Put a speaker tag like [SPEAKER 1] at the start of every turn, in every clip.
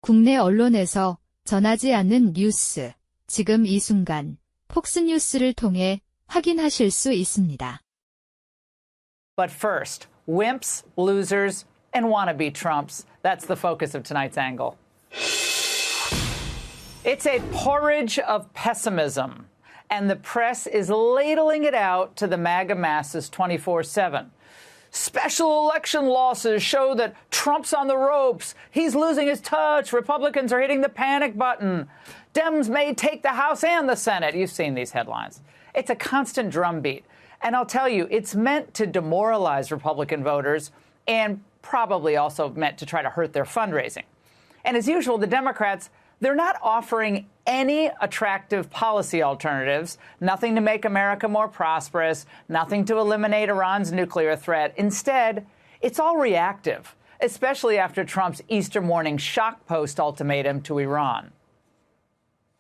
[SPEAKER 1] 국내 언론에서 전하지 않는 뉴스, 지금 이 순간 폭스뉴스를 통해 확인하실 수 있습니다.
[SPEAKER 2] But first, wimps, losers, and wannabe Trumps. That's the focus of tonight's angle. It's a porridge of pessimism, and the press is ladling it out to the MAGA masses 24/7. Special election losses show that Trump's on the ropes. He's losing his touch. Republicans are hitting the panic button. Dems may take the House and the Senate. You've seen these headlines. It's a constant drumbeat. And I'll tell you, it's meant to demoralize Republican voters and probably also meant to try to hurt their fundraising. And as usual, the Democrats, they're not offering any attractive policy alternatives, nothing to make America more prosperous, nothing to eliminate Iran's nuclear threat. Instead, it's all reactive, especially after Trump's Easter morning shock post ultimatum to Iran.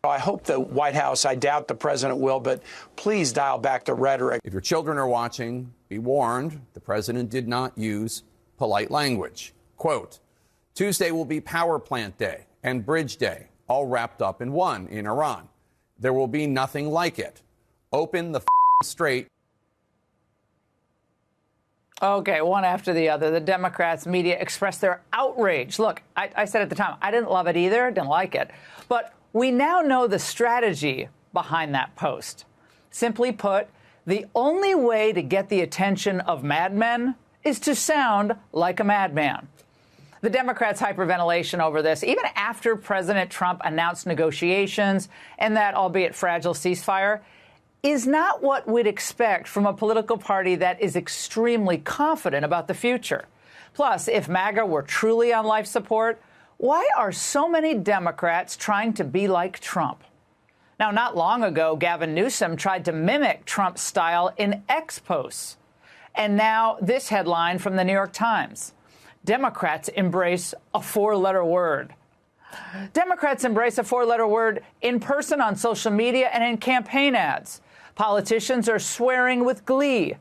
[SPEAKER 3] I hope the White House, I doubt the president will, but please dial back the rhetoric.
[SPEAKER 4] If your children are watching, be warned, the president did not use polite language. Quote, Tuesday will be Power Plant Day and Bridge Day, all wrapped up in one in Iran. There will be nothing like it. Open the straight.
[SPEAKER 2] Okay, one after the other. The Democrats' media expressed their outrage. Look, I said at the time, I didn't love it either, didn't like it. But we now know the strategy behind that post. Simply put, the only way to get the attention of madmen is to sound like a madman. The Democrats' hyperventilation over this, even after President Trump announced negotiations and that, albeit fragile, ceasefire, is not what we'd expect from a political party that is extremely confident about the future. Plus, if MAGA were truly on life support, why are so many Democrats trying to be like Trump? Now, not long ago, Gavin Newsom tried to mimic Trump's style in X posts. And now this headline from the New York Times. Democrats embrace a four-letter word. Democrats embrace a four-letter word in person on social media and in campaign ads. Politicians are swearing with glee.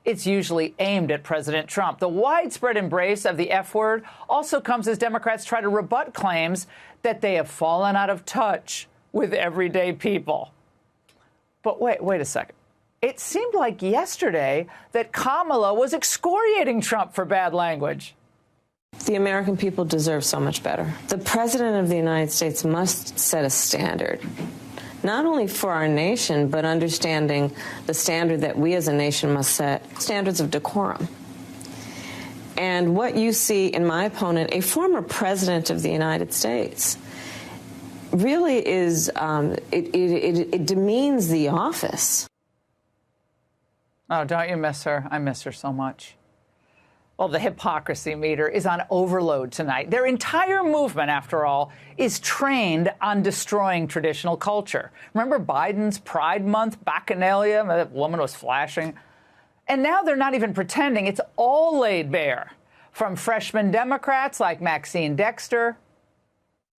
[SPEAKER 2] It's usually aimed at President Trump. The widespread embrace of the F word also comes as Democrats try to rebut claims that they have fallen out of touch with everyday people. But wait a second. It seemed like yesterday that Kamala was excoriating Trump for bad language.
[SPEAKER 5] The American people deserve so much better. The President of the United States must set a standard, not only for our nation, but understanding the standard that we as a nation must set, standards of decorum. And what you see in my opponent, a former president of the United States, really is, it demeans the office.
[SPEAKER 2] Oh, don't you miss her? I miss her so much. Well, the hypocrisy meter is on overload tonight. Their entire movement, after all, is trained on destroying traditional culture. Remember Biden's Pride Month bacchanalia? That woman was flashing. And now they're not even pretending. It's all laid bare. From freshman Democrats like Maxine Dexter.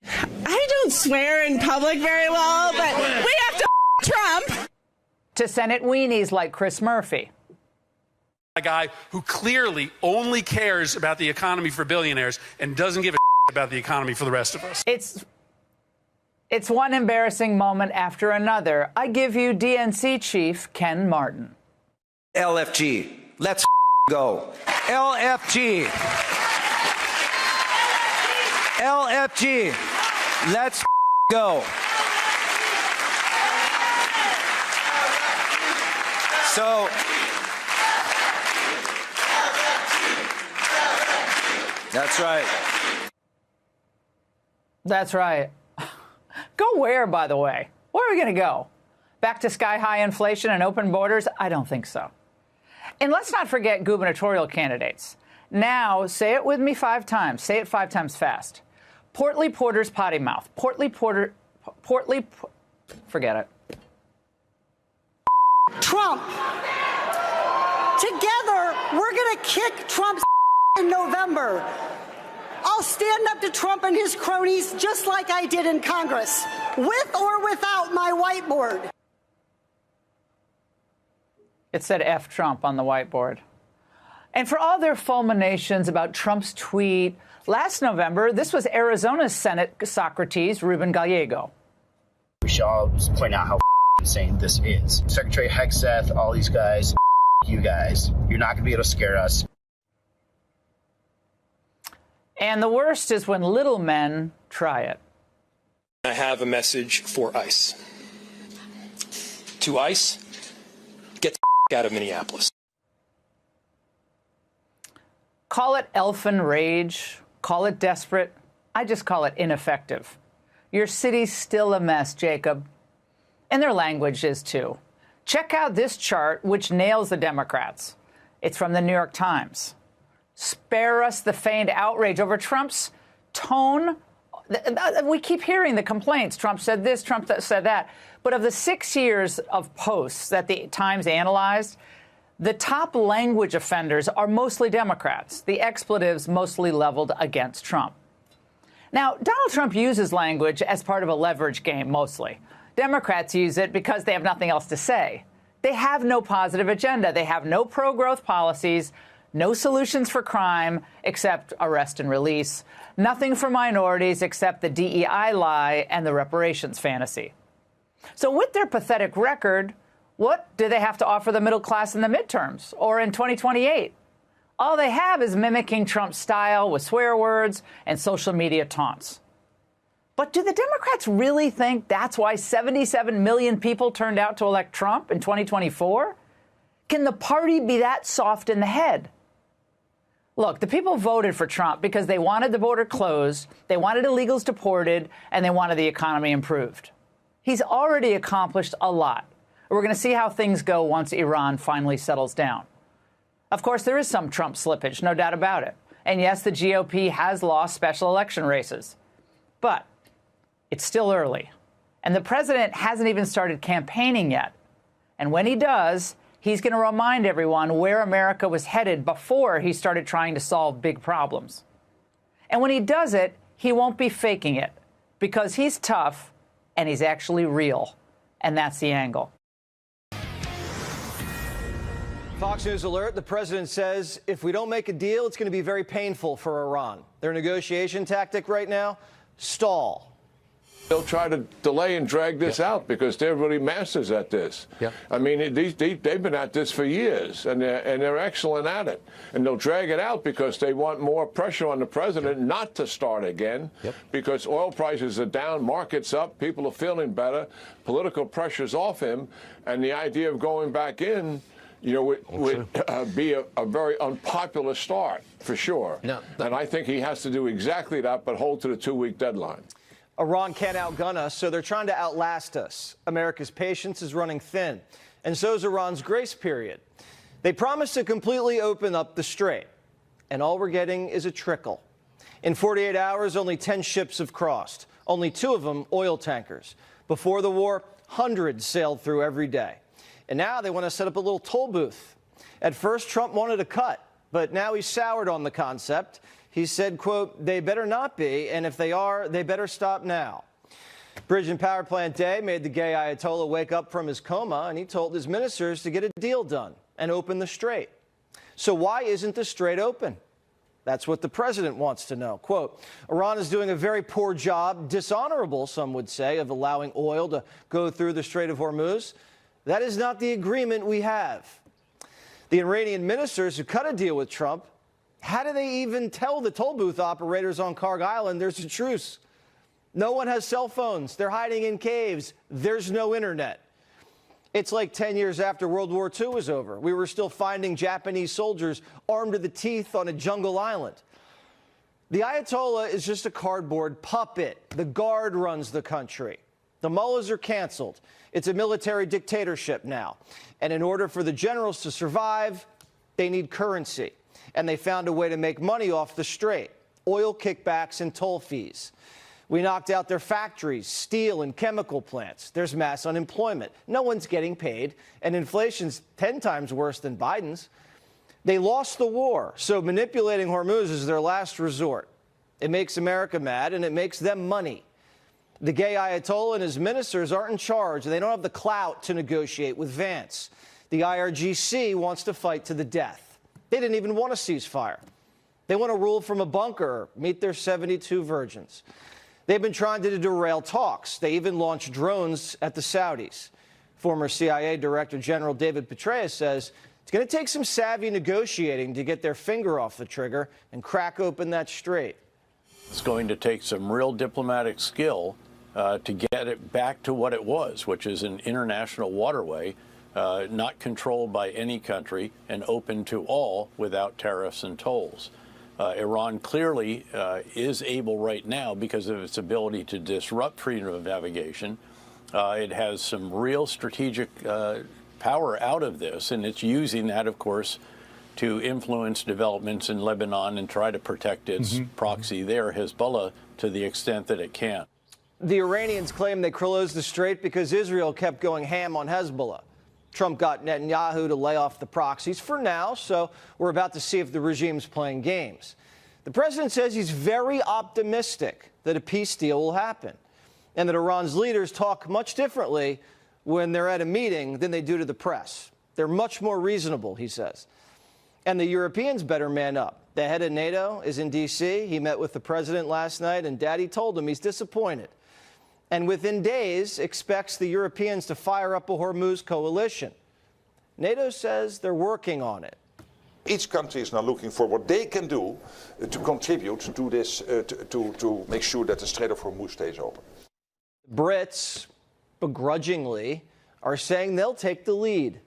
[SPEAKER 6] I don't swear in public very well, but we have to Trump.
[SPEAKER 2] To Senate weenies like Chris Murphy.
[SPEAKER 7] A guy who clearly only cares about the economy for billionaires and doesn't give a about the economy for the rest of us.
[SPEAKER 2] It's one embarrassing moment after another. I give you DNC chief Ken Martin.
[SPEAKER 8] LFG, let's go. LFG. LFG, let's go. So, that's right.
[SPEAKER 2] That's right. Go where, by the way? Where are we going to go? Back to sky-high inflation and open borders? I don't think so. And let's not forget gubernatorial candidates. Now, say it with me 5 times. Say it 5 times fast. Portly Porter's potty mouth. Forget it.
[SPEAKER 9] Trump. Together, we're going to kick Trump's in November. I'll stand up to Trump and his cronies just like I did in Congress, with or without my whiteboard.
[SPEAKER 2] It said F Trump on the whiteboard. And for all their fulminations about Trump's tweet, Last November, this was Arizona's Senate Socrates, Ruben Gallego.
[SPEAKER 10] We should all point out how insane this is. Secretary Hegseth, all these guys, you guys. You're not going to be able to scare us.
[SPEAKER 2] And the worst is when little men try it.
[SPEAKER 11] I have a message for ICE. To ICE, get the out of Minneapolis.
[SPEAKER 2] Call it elfin rage, call it desperate. I just call it ineffective. Your city's still a mess, Jacob. And their language is too. Check out this chart, which nails the Democrats. It's from the New York Times. Spare us the feigned outrage over Trump's tone. We keep hearing the complaints. Trump said this, Trump said that. But of the 6 years of posts that the Times analyzed, the top language offenders are mostly Democrats, the expletives mostly leveled against Trump. Now, Donald Trump uses language as part of a leverage game, mostly. Democrats use it because they have nothing else to say. They have no positive agenda. They have no pro-growth policies, no solutions for crime except arrest and release, nothing for minorities except the DEI lie and the reparations fantasy. So with their pathetic record, what do they have to offer the middle class in the midterms or in 2028? All they have is mimicking Trump's style with swear words and social media taunts. But do the Democrats really think that's why 77 million people turned out to elect Trump in 2024? Can the party be that soft in the head? Look, the people voted for Trump because they wanted the border closed, they wanted illegals deported, and they wanted the economy improved. He's already accomplished a lot. We're going to see how things go once Iran finally settles down. Of course, there is some Trump slippage, no doubt about it. And yes, the GOP has lost special election races. But it's still early. And the president hasn't even started campaigning yet. And when he does, he's going to remind everyone where America was headed before he started trying to solve big problems. And when he does it, he won't be faking it because he's tough and he's actually real. And that's the angle.
[SPEAKER 12] Fox News alert. The president says if we don't make a deal, it's going to be very painful for Iran. Their negotiation tactic right now, stall.
[SPEAKER 13] They'll try to delay and drag this out because they're really masters at this. I mean, they've been at this for years, and they're excellent at it. And they'll drag it out because they want more pressure on the president not to start again because oil prices are down, markets up, people are feeling better, political pressure's off him, and the idea of going back in, you know, would be a very unpopular start, for sure. And I think he has to do exactly that, but hold to the 2-week deadline.
[SPEAKER 12] Iran can't outgun us, so they're trying to outlast us. America's patience is running thin, and so is Iran's grace period. They promised to completely open up the strait, and all we're getting is a trickle. In 48 hours, only 10 ships have crossed, only 2 of them oil tankers. Before the war, hundreds sailed through every day. And now they want to set up a little toll booth. At first, Trump wanted a cut, but now he's soured on the concept. He said, quote, they better not be, and if they are, they better stop now. Bridge and Power Plant Day made the gay Ayatollah wake up from his coma, and he told his ministers to get a deal done and open the strait. So why isn't the strait open? That's what the president wants to know. Quote, Iran is doing a very poor job, dishonorable, some would say, of allowing oil to go through the Strait of Hormuz. That is not the agreement we have. The Iranian ministers who cut a deal with Trump, how do they even tell the toll booth operators on Karg Island there's a truce? No one has cell phones. They're hiding in caves. There's no internet. It's like 10 years after World War II was over. We were still finding Japanese soldiers armed to the teeth on a jungle island. The Ayatollah is just a cardboard puppet. The Guard runs the country. The mullahs are canceled. It's a military dictatorship now. And in order for the generals to survive, they need currency. And they found a way to make money off the strait, oil kickbacks and toll fees. We knocked out their factories, steel and chemical plants. There's mass unemployment. No one's getting paid, and inflation's 10 times worse than Biden's. They lost the war, so manipulating Hormuz is their last resort. It makes America mad, and it makes them money. The gay Ayatollah and his ministers aren't in charge. They don't have the clout to negotiate with Vance. The IRGC wants to fight to the death. They didn't even want a ceasefire. They want to rule from a bunker, meet their 72 virgins. They've been trying to derail talks. They even launched drones at the Saudis. Former CIA Director General David Petraeus says it's going to take some savvy negotiating to get their finger off the trigger and crack open that strait.
[SPEAKER 14] It's going to take some real diplomatic skill to get it back to what it was, which is an international waterway, not controlled by any country and open to all without tariffs and tolls. Iran clearly is able right now, because of its ability to disrupt freedom of navigation. It has some real strategic power out of this, and it's using that, of course, to influence developments in Lebanon and try to protect its proxy there, Hezbollah, to the extent that it can.
[SPEAKER 12] The Iranians claim they closed the strait because Israel kept going ham on Hezbollah. Trump got Netanyahu to lay off the proxies for now, so we're about to see if the regime's playing games. The president says he's very optimistic that a peace deal will happen and that Iran's leaders talk much differently when they're at a meeting than they do to the press. They're much more reasonable, he says. And the Europeans better man up. The head of NATO is in D.C. He met with the president last night, and Daddy told him he's disappointed. And within days, expects the Europeans to fire up a Hormuz coalition. NATO says they're working on it.
[SPEAKER 15] Each country is now looking for what they can do to contribute to this, to make sure that the Strait of Hormuz stays open.
[SPEAKER 12] Brits, begrudgingly, are saying they'll take the lead.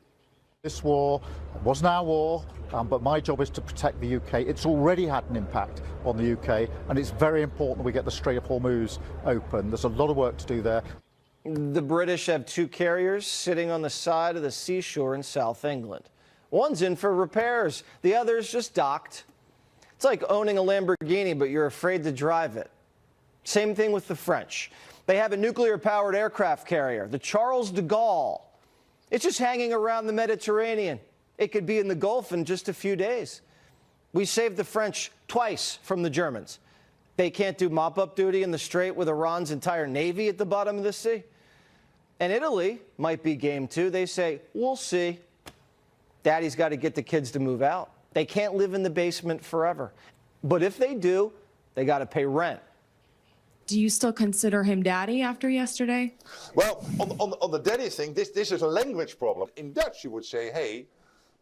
[SPEAKER 16] This war wasn't our war, but my job is to protect the UK. It's already had an impact on the UK, and it's very important that we get the Strait of Hormuz open. There's a lot of work to do there.
[SPEAKER 12] The British have two carriers sitting on the side of the seashore in South England. One's in for repairs. The other's just docked. It's like owning a Lamborghini, but you're afraid to drive it. Same thing with the French. They have a nuclear-powered aircraft carrier, the Charles de Gaulle. It's just hanging around the Mediterranean. It could be in the Gulf in just a few days. We saved the French twice from the Germans. They can't do mop-up duty in the Strait with Iran's entire navy at the bottom of the sea. And Italy might be game too. They say, we'll see. Daddy's got to get the kids to move out. They can't live in the basement forever. But if they do, they got to pay rent.
[SPEAKER 17] Do you still consider him daddy after yesterday?
[SPEAKER 15] Well, on the daddy thing, this is a language problem. In Dutch, you would say, hey,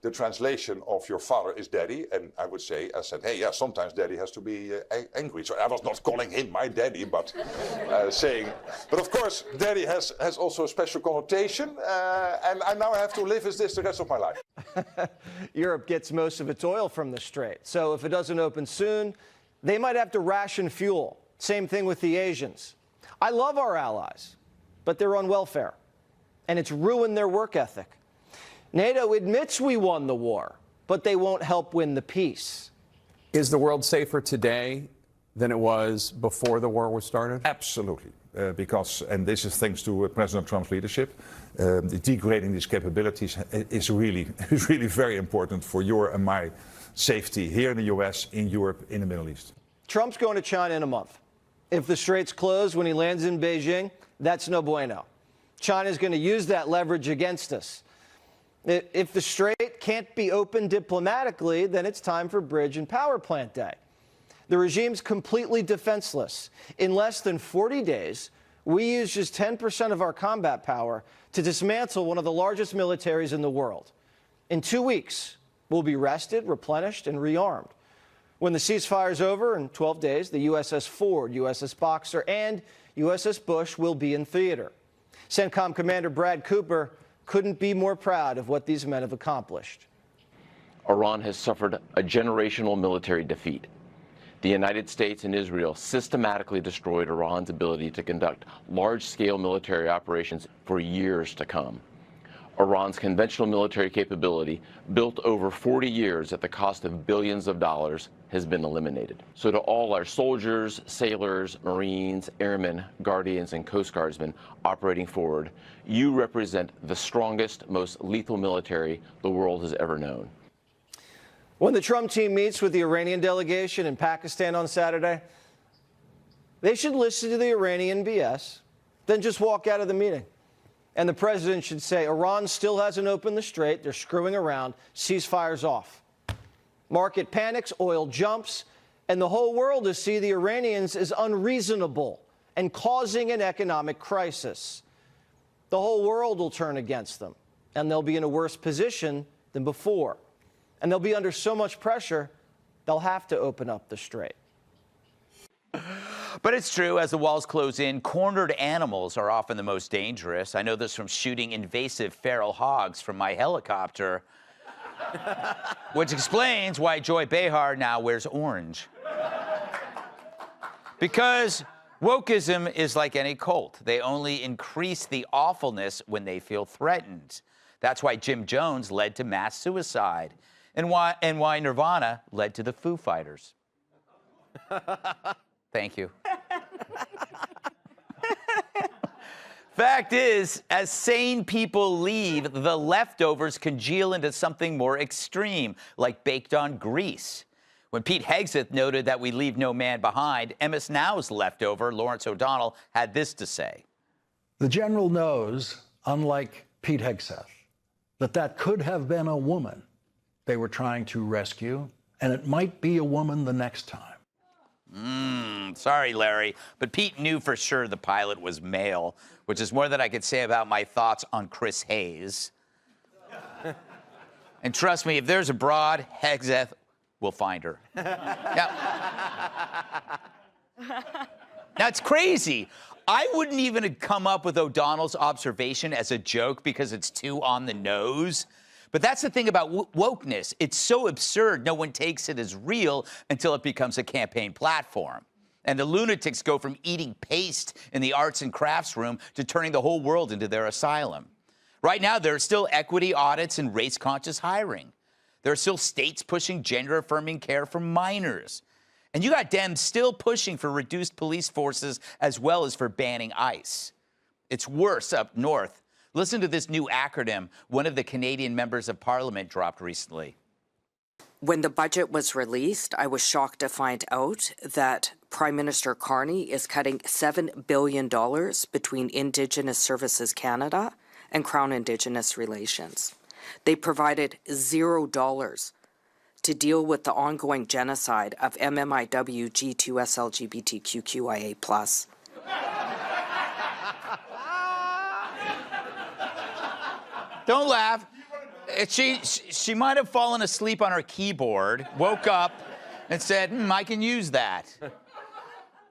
[SPEAKER 15] the translation of your father is daddy. And I said, hey, yeah, sometimes daddy has to be angry. So I was not calling him my daddy, but saying, but of course, daddy has also a special connotation. And I now have to live with this the rest of my life.
[SPEAKER 12] Europe gets most of its oil from the Strait. So if it doesn't open soon, they might have to ration fuel. Same thing with the Asians. I love our allies, but they're on welfare, and it's ruined their work ethic. NATO admits we won the war, but they won't help win the peace.
[SPEAKER 4] Is the world safer today than it was before the war was started?
[SPEAKER 18] Absolutely, because, and this is thanks to President Trump's leadership, degrading these capabilities is really very important for your and my safety here in the US, in Europe, in the Middle East.
[SPEAKER 12] Trump's going to China in a month. If the strait's closed when he lands in Beijing, that's no bueno. China's going to use that leverage against us. If the strait can't be opened diplomatically, then it's time for bridge and power plant day. The regime's completely defenseless. In less than 40 days, we used just 10% of our combat power to dismantle one of the largest militaries in the world. In 2 weeks, we'll be rested, replenished, and rearmed. When the ceasefire's over in 12 days, the USS Ford, USS Boxer, and USS Bush will be in theater. CENTCOM Commander Brad Cooper couldn't be more proud of what these men have accomplished.
[SPEAKER 19] Iran has suffered a generational military defeat. The United States and Israel systematically destroyed Iran's ability to conduct large-scale military operations for years to come. Iran's conventional military capability, built over 40 years at the cost of billions of dollars, has been eliminated. So to all our soldiers, sailors, Marines, airmen, guardians, and Coast Guardsmen operating forward, you represent the strongest, most lethal military the world has ever known.
[SPEAKER 12] When the Trump team meets with the Iranian delegation in Pakistan on Saturday, they should listen to the Iranian BS, then just walk out of the meeting. And the president should say, Iran still hasn't opened the strait. They're screwing around. Ceasefire's off. Market panics, oil jumps, and the whole world is see the Iranians as unreasonable and causing an economic crisis. The whole world will turn against them, and they'll be in a worse position than before. And they'll be under so much pressure, they'll have to open up the strait.
[SPEAKER 20] But it's true, as the walls close in, cornered animals are often the most dangerous. I know this from shooting invasive feral hogs from my helicopter, which explains why Joy Behar now wears orange. Because wokeism is like any cult. They only increase the awfulness when they feel threatened. That's why Jim Jones led to mass suicide, and why Nirvana led to the Foo Fighters. Thank you. Fact is, as sane people leave, the leftovers congeal into something more extreme, like baked-on grease. When Pete Hegseth noted that we leave no man behind, MS Now's leftover, Lawrence O'Donnell, had this to say.
[SPEAKER 21] The general knows, unlike Pete Hegseth, that could have been a woman they were trying to rescue, and it might be a woman the next time.
[SPEAKER 20] Sorry, Larry, but Pete knew for sure the pilot was male, which is more than I could say about my thoughts on Chris Hayes. And trust me, if there's a broad, Hegseth will find her. Now, it's crazy. I wouldn't even have come up with O'Donnell's observation as a joke because it's too on the nose. But that's the thing about wokeness. It's so absurd, no one takes it as real until it becomes a campaign platform. And the lunatics go from eating paste in the arts and crafts room to turning the whole world into their asylum. Right now, there are still equity audits and race-conscious hiring. There are still states pushing gender-affirming care for minors. And you got Dems still pushing for reduced police forces as well as for banning ICE. It's worse up north. Listen to this new acronym one of the Canadian members of parliament dropped recently.
[SPEAKER 22] When the budget was released, I was shocked to find out that Prime Minister Carney is cutting $7 billion between Indigenous Services Canada and Crown Indigenous Relations. They provided $0 to deal with the ongoing genocide of MMIW G2S LGBTQIA+.
[SPEAKER 20] Don't laugh. She might have fallen asleep on her keyboard, woke up, and said, I can use that.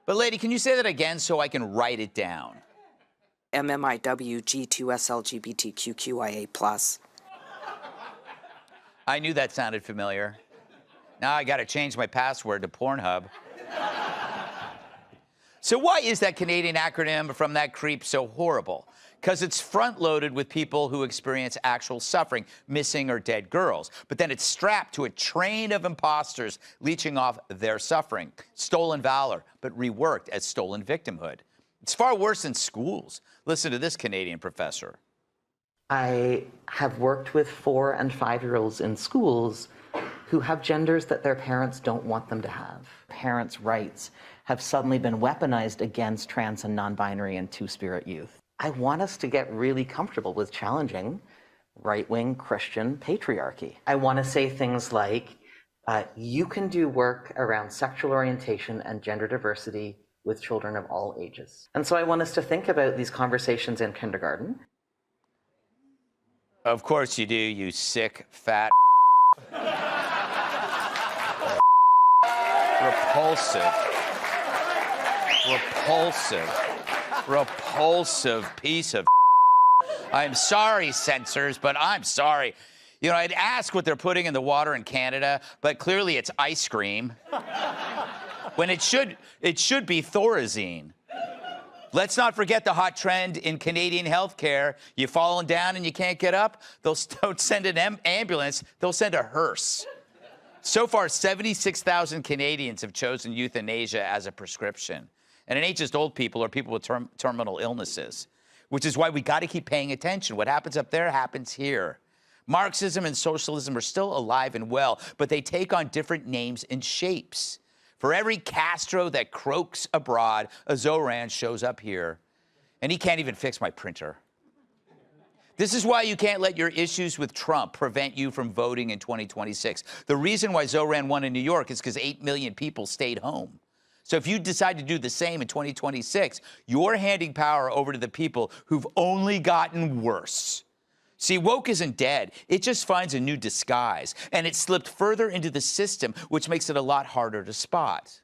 [SPEAKER 20] But, lady, can you say that again so I can write it down?
[SPEAKER 22] MMIW G2S LGBTQIA+.
[SPEAKER 20] I knew that sounded familiar. Now I got to change my password to Pornhub. So why is that Canadian acronym from that creep so horrible? Because it's front-loaded with people who experience actual suffering, missing or dead girls. But then it's strapped to a train of imposters leeching off their suffering. Stolen valor, but reworked as stolen victimhood. It's far worse in schools. Listen to this Canadian professor.
[SPEAKER 23] I have worked with 4- and 5-year-olds in schools who have genders that their parents don't want them to have. Parents' rights have suddenly been weaponized against trans and non-binary and two-spirit youth. I want us to get really comfortable with challenging right-wing Christian patriarchy. I want to say things like, you can do work around sexual orientation and gender diversity with children of all ages. And so I want us to think about these conversations in kindergarten.
[SPEAKER 20] Of course you do, you sick, fat repulsive piece of I'm sorry, censors, but I'm sorry. You know, I'd ask what they're putting in the water in Canada, but clearly it's ice cream. When it should be Thorazine. Let's not forget the hot trend in Canadian healthcare. You've fallen down and you can't get up, don't send an ambulance, they'll send a hearse. So far, 76,000 Canadians have chosen euthanasia as a prescription. And it ain't just old people or people with terminal illnesses, which is why we got to keep paying attention. What happens up there happens here. Marxism and socialism are still alive and well, but they take on different names and shapes. For every Castro that croaks abroad, a Zoran shows up here. And he can't even fix my printer. This is why you can't let your issues with Trump prevent you from voting in 2026. The reason why Zoran won in New York is because 8 million people stayed home. So if you decide to do the same in 2026, you're handing power over to the people who've only gotten worse. See, woke isn't dead. It just finds a new disguise, and it slipped further into the system, which makes it a lot harder to spot.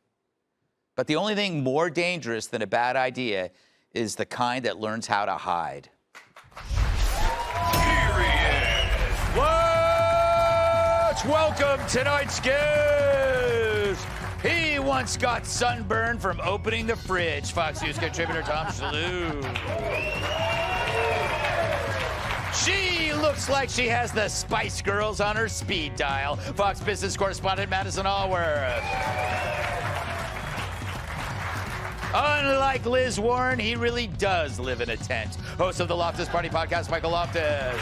[SPEAKER 20] But the only thing more dangerous than a bad idea is the kind that learns how to hide. Let's welcome tonight's guest. He once got sunburned from opening the fridge. Fox News contributor Tom Shalhoub. She looks like she has the Spice Girls on her speed dial. Fox Business correspondent Madison Allworth. Unlike Liz Warren, he really does live in a tent. Host of the Loftus Party podcast, Michael Loftus.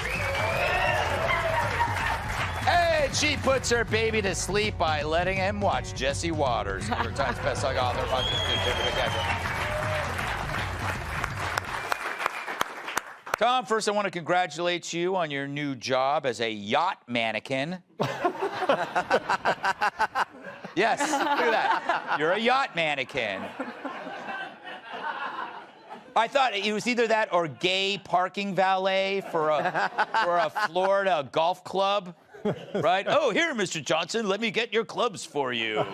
[SPEAKER 20] And she puts her baby to sleep by letting him watch Jesse Waters, New York Times bestselling author, podcast contributor. Tom, first I want to congratulate you on your new job as a yacht mannequin. Yes, look at that. You're a yacht mannequin. I thought it was either that or gay parking valet for a Florida golf club, right? Oh, here, Mr. Johnson, let me get your clubs for you.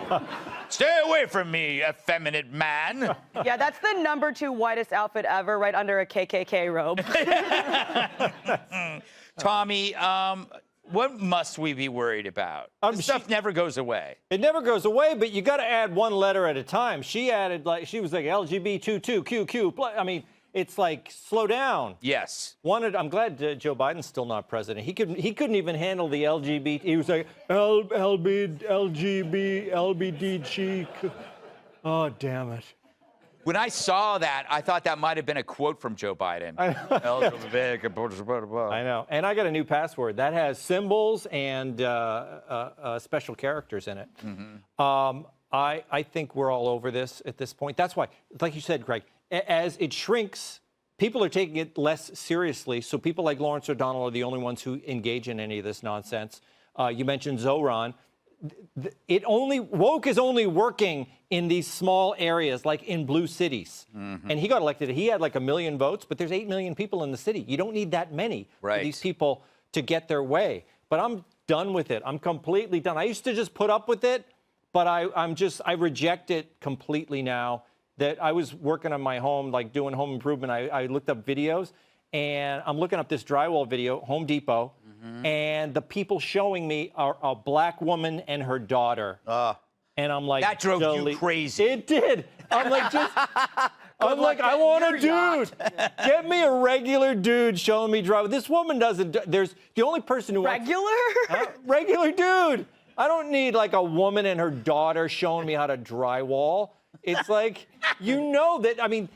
[SPEAKER 20] Stay away from me, effeminate man.
[SPEAKER 1] Yeah, that's the #2 whitest outfit ever, right under a KKK robe.
[SPEAKER 20] Tommy, what must we be worried about? This stuff never goes away.
[SPEAKER 12] It never goes away, but you got to add one letter at a time. She added, she was like LGB22QQ. I mean, it's like, slow down.
[SPEAKER 20] Yes.
[SPEAKER 12] I'm glad Joe Biden's still not president. He couldn't even handle the LGBT. He was like, LBDG. Oh, damn it.
[SPEAKER 20] When I saw that, I thought that might have been a quote from Joe Biden.
[SPEAKER 12] I know. And I got a new password that has symbols and special characters in it.
[SPEAKER 20] Mm-hmm.
[SPEAKER 12] I think we're all over this at this point. That's why, like you said, Greg, as it shrinks, people are taking it less seriously. So people like Lawrence O'Donnell are the only ones who engage in any of this nonsense. You mentioned Zoran. Woke is only working in these small areas, like in blue cities.
[SPEAKER 20] Mm-hmm.
[SPEAKER 12] And he got elected. He had like 1 million votes, but there's 8 million people in the city. You don't need that many for these people to get their way. But I'm done with it. I'm completely done. I used to just put up with it, but I reject it completely now. That I was working on my home, like doing home improvement. I looked up videos, and I'm looking up this drywall video, Home Depot. And the people showing me are a black woman and her daughter. And I'm like,
[SPEAKER 20] that drove you crazy.
[SPEAKER 12] It did. I'm like, I'm like, I want a dude. Get me a regular dude showing me drywall. This woman doesn't. There's the only person who
[SPEAKER 1] regular
[SPEAKER 12] regular dude. I don't need like a woman and her daughter showing me how to drywall. It's like, that. I mean.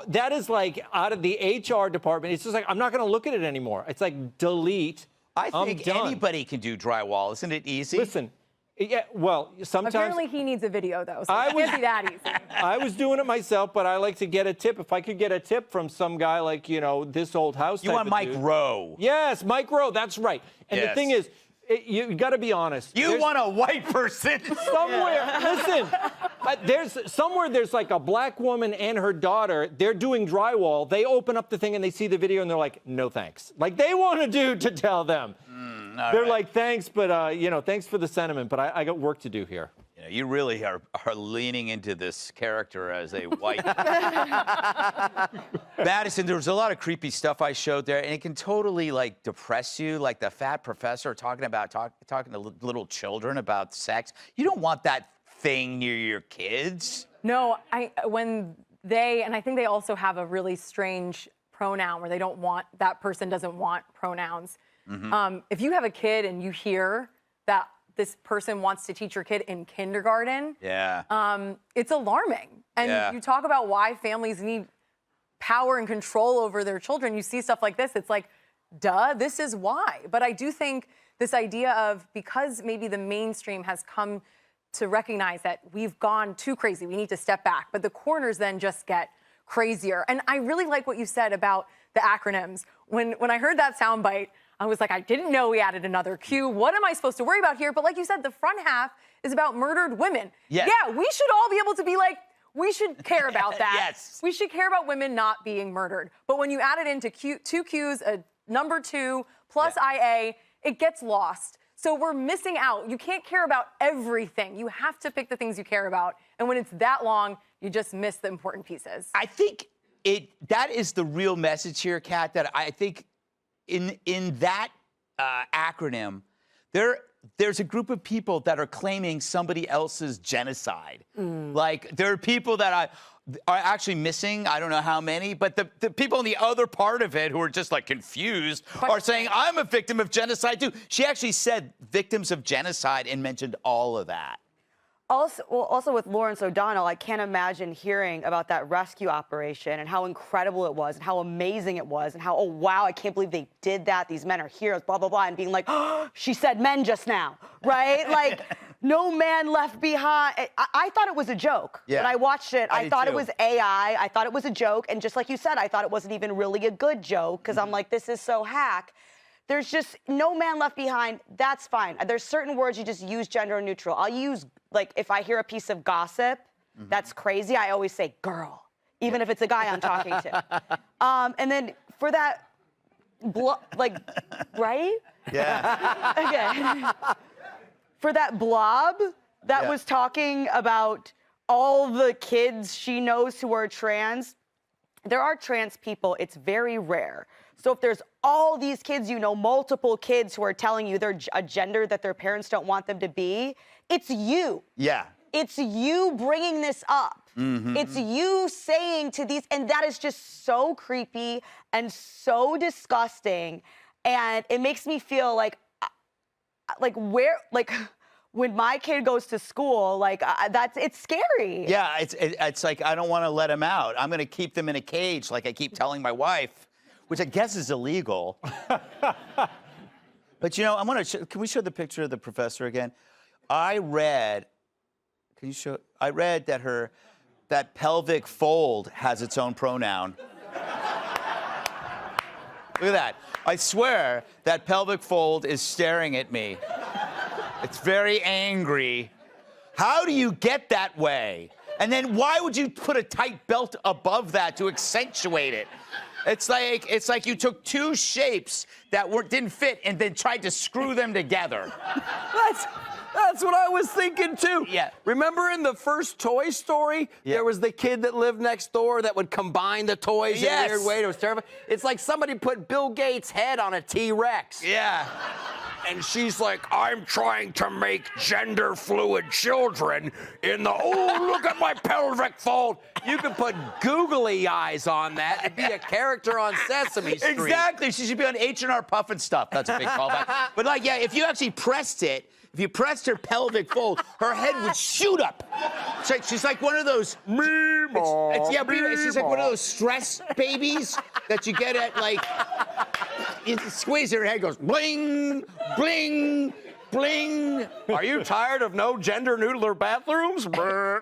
[SPEAKER 12] That is like out of the HR department. It's just like, I'm not going to look at it anymore. It's like, delete.
[SPEAKER 20] I think anybody can do drywall. Isn't it easy?
[SPEAKER 12] Listen, yeah, well, sometimes.
[SPEAKER 1] Apparently he needs a video, though, so it can't be that easy.
[SPEAKER 12] I was doing it myself, but I like to get a tip. If I could get a tip from some guy like, this old house.
[SPEAKER 20] You want Mike Rowe.
[SPEAKER 12] Yes, Mike Rowe. That's right. And the thing is, you got to be honest.
[SPEAKER 20] You want a white person.
[SPEAKER 12] Somewhere, listen, there's like a black woman and her daughter. They're doing drywall. They open up the thing and they see the video and they're like, no thanks. Like they want a dude to tell them. They're like, thanks, but thanks for the sentiment, but I got work to do here.
[SPEAKER 20] You really are leaning into this character as a white. Madison, there was a lot of creepy stuff I showed there, and it can totally depress you, like the fat professor talking to little children about sex. You don't want that thing near your kids.
[SPEAKER 1] No, and I think they also have a really strange pronoun where that person doesn't want pronouns.
[SPEAKER 20] Mm-hmm.
[SPEAKER 1] If you have a kid and you hear that this person wants to teach your kid in kindergarten, it's alarming. And you talk about why families need power and control over their children. You see stuff like this, it's like, duh, this is why. But I do think this idea of, because maybe the mainstream has come to recognize that we've gone too crazy, we need to step back. But the corners then just get crazier. And I really like what you said about the acronyms. When I heard that soundbite, I was like, I didn't know we added another Q. What am I supposed to worry about here? But like you said, the front half is about murdered women.
[SPEAKER 20] Yes.
[SPEAKER 1] Yeah, we should all be able to be like, we should care about that.
[SPEAKER 20] Yes.
[SPEAKER 1] We should care about women not being murdered. But when you add it into two Qs, a number 2 plus IA, it gets lost. So we're missing out. You can't care about everything. You have to pick the things you care about. And when it's that long, you just miss the important pieces.
[SPEAKER 20] I think that is the real message here, Kat, that I think in that acronym, there's a group of people that are claiming somebody else's genocide. Like, there are people that are actually missing, I don't know how many, but the people in the other part of it who are just, like, confused are saying, I'm a victim of genocide, too. She actually said victims of genocide and mentioned all of that.
[SPEAKER 3] Also with Lawrence O'Donnell, I can't imagine hearing about that rescue operation and how incredible it was and how amazing it was and how, oh, wow, I can't believe they did that. These men are heroes, blah, blah, blah, and being like, oh, she said men just now, right? Like, no man left behind. I thought it was a joke.
[SPEAKER 20] Yeah.
[SPEAKER 3] When I watched it, I thought it was AI. I thought it was a joke. And just like you said, I thought it wasn't even really a good joke because I'm like, this is so hack. There's just no man left behind. That's fine. There's certain words you just use gender neutral. I'll use, like, if I hear a piece of gossip that's crazy, I always say girl, even if it's a guy I'm talking to. And then for that, like, right?
[SPEAKER 20] Yeah.
[SPEAKER 3] Okay. For that blob that was talking about all the kids she knows who are trans, there are trans people. It's very rare. So if there's all these kids, you know, multiple kids who are telling you they're a gender that their parents don't want them to be, it's you.
[SPEAKER 20] Yeah.
[SPEAKER 3] It's you bringing this up. It's you saying to these, and that is just so creepy and so disgusting. And it makes me feel like when my kid goes to school, like it's scary.
[SPEAKER 20] Yeah, it's like, I don't want to let them out. I'm going to keep them in a cage, like I keep telling my wife, which I guess is illegal. But, you know, I want to can we show the picture of the professor again? I read that pelvic fold has its own pronoun. Look at that. I swear that pelvic fold is staring at me. It's very angry. How do you get that way? And then why would you put a tight belt above that to accentuate it? It's like you took two shapes that didn't fit and then tried to screw them together.
[SPEAKER 5] That's what I was thinking too.
[SPEAKER 20] Yeah.
[SPEAKER 5] Remember in the first Toy Story, there was the kid that lived next door that would combine the toys in a weird way. It was terrible. It's like somebody put Bill Gates' head on a T-Rex.
[SPEAKER 20] Yeah.
[SPEAKER 5] And she's like, I'm trying to make gender fluid children in the, oh, look at my pelvic fold. You could put googly eyes on that and be a character on Sesame Street.
[SPEAKER 20] Exactly. She should be on H&R Puff and Stuff. That's a big callback. But, like, yeah, if you actually pressed it, if you pressed her pelvic fold, her head would shoot up. She's like one of those. She's like one of those stress babies that you get at, like, you squeeze her head, goes bling, bling, bling.
[SPEAKER 5] Are you tired of no gender neutral bathrooms?
[SPEAKER 20] I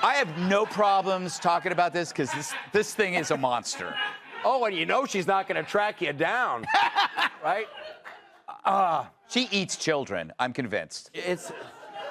[SPEAKER 20] have no problems talking about this because this thing is a monster.
[SPEAKER 5] Oh, and you know she's not going to track you down, right?
[SPEAKER 20] She eats children, I'm convinced.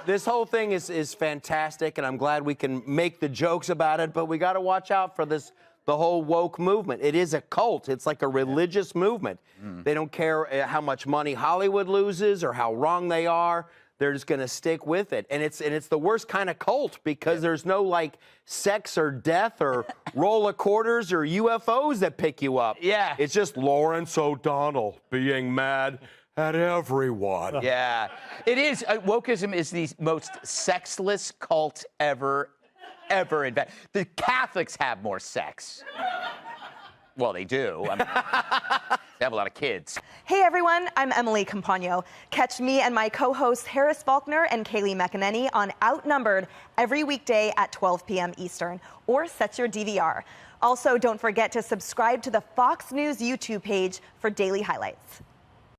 [SPEAKER 5] This whole thing is fantastic, and I'm glad we can make the jokes about it, but we got to watch out for the whole woke movement. It is a cult. It's like a religious movement. They don't care how much money Hollywood loses or how wrong they are. They're just going to stick with it. And it's the worst kind of cult because there's no, like, sex or death or roll of quarters or UFOs that pick you up.
[SPEAKER 20] Yeah.
[SPEAKER 5] It's just Lawrence O'Donnell being mad at everyone.
[SPEAKER 20] Yeah. It is. Wokeism is the most sexless cult ever invented. The Catholics have more sex. Well, they do. I mean, they have a lot of kids.
[SPEAKER 6] Hey, everyone. I'm Emily Campagno. Catch me and my co-hosts Harris Faulkner and Kaylee McEnany on Outnumbered every weekday at 12 p.m. Eastern, or set your DVR. Also, don't forget to subscribe to the Fox News YouTube page for daily highlights.